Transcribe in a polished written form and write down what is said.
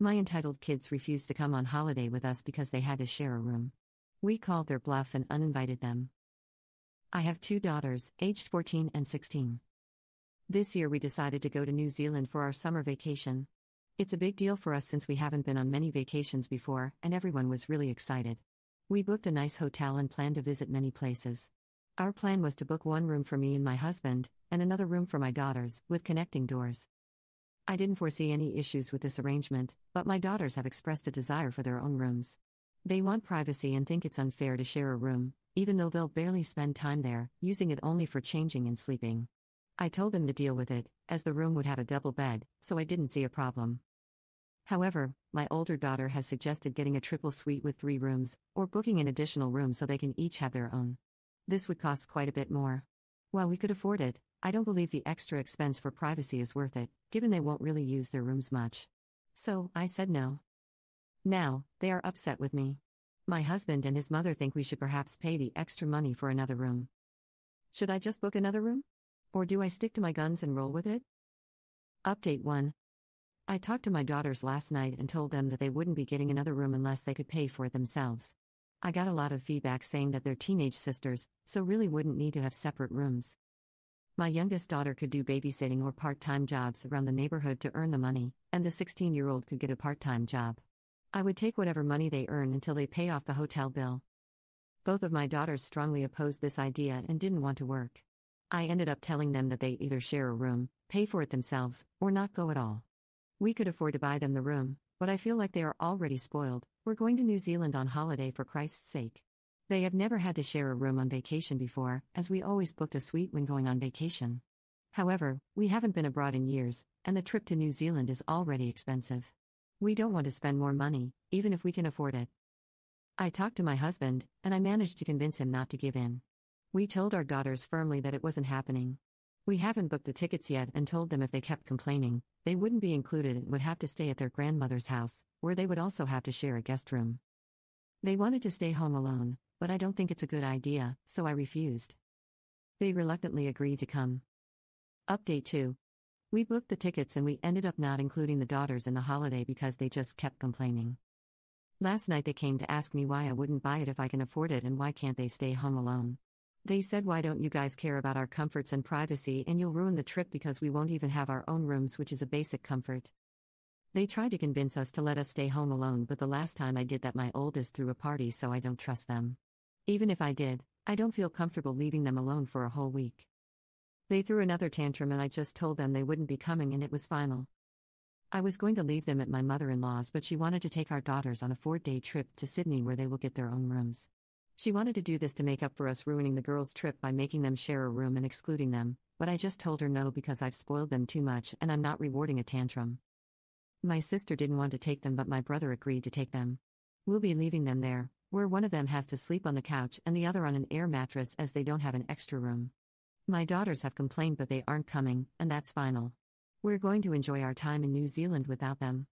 My entitled kids refused to come on holiday with us because they had to share a room. We called their bluff and uninvited them. I have two daughters, aged 14 and 16. This year we decided to go to New Zealand for our summer vacation. It's a big deal for us since we haven't been on many vacations before, and everyone was really excited. We booked a nice hotel and planned to visit many places. Our plan was to book one room for me and my husband, and another room for my daughters, with connecting doors. I didn't foresee any issues with this arrangement, but my daughters have expressed a desire for their own rooms. They want privacy and think it's unfair to share a room, even though they'll barely spend time there, using it only for changing and sleeping. I told them to deal with it, as the room would have a double bed, so I didn't see a problem. However, my older daughter has suggested getting a triple suite with 3 rooms, or booking an additional room so they can each have their own. This would cost quite a bit more. While we could afford it, I don't believe the extra expense for privacy is worth it, given they won't really use their rooms much. So, I said no. Now, they are upset with me. My husband and his mother think we should perhaps pay the extra money for another room. Should I just book another room? Or do I stick to my guns and roll with it? Update 1. I talked to my daughters last night and told them that they wouldn't be getting another room unless they could pay for it themselves. I got a lot of feedback saying that they're teenage sisters, so really wouldn't need to have separate rooms. My youngest daughter could do babysitting or part-time jobs around the neighborhood to earn the money, and the 16-year-old could get a part-time job. I would take whatever money they earn until they pay off the hotel bill. Both of my daughters strongly opposed this idea and didn't want to work. I ended up telling them that they either share a room, pay for it themselves, or not go at all. We could afford to buy them the room, but I feel like they are already spoiled. We're going to New Zealand on holiday for Christ's sake. They have never had to share a room on vacation before, as we always booked a suite when going on vacation. However, we haven't been abroad in years, and the trip to New Zealand is already expensive. We don't want to spend more money, even if we can afford it. I talked to my husband, and I managed to convince him not to give in. We told our daughters firmly that it wasn't happening. We haven't booked the tickets yet and told them if they kept complaining, they wouldn't be included and would have to stay at their grandmother's house, where they would also have to share a guest room. They wanted to stay home alone, but I don't think it's a good idea, so I refused. They reluctantly agreed to come. Update 2. We booked the tickets and we ended up not including the daughters in the holiday because they just kept complaining. Last night they came to ask me why I wouldn't buy it if I can afford it and why can't they stay home alone. They said, why don't you guys care about our comforts and privacy, and you'll ruin the trip because we won't even have our own rooms, which is a basic comfort. They tried to convince us to let us stay home alone, but the last time I did that my oldest threw a party, so I don't trust them. Even if I did, I don't feel comfortable leaving them alone for a whole week. They threw another tantrum and I just told them they wouldn't be coming and it was final. I was going to leave them at my mother-in-law's, but she wanted to take our daughters on a 4-day trip to Sydney where they will get their own rooms. She wanted to do this to make up for us ruining the girls' trip by making them share a room and excluding them, but I just told her no because I've spoiled them too much and I'm not rewarding a tantrum. My sister didn't want to take them, but my brother agreed to take them. We'll be leaving them there, where one of them has to sleep on the couch and the other on an air mattress as they don't have an extra room. My daughters have complained, but they aren't coming, and that's final. We're going to enjoy our time in New Zealand without them.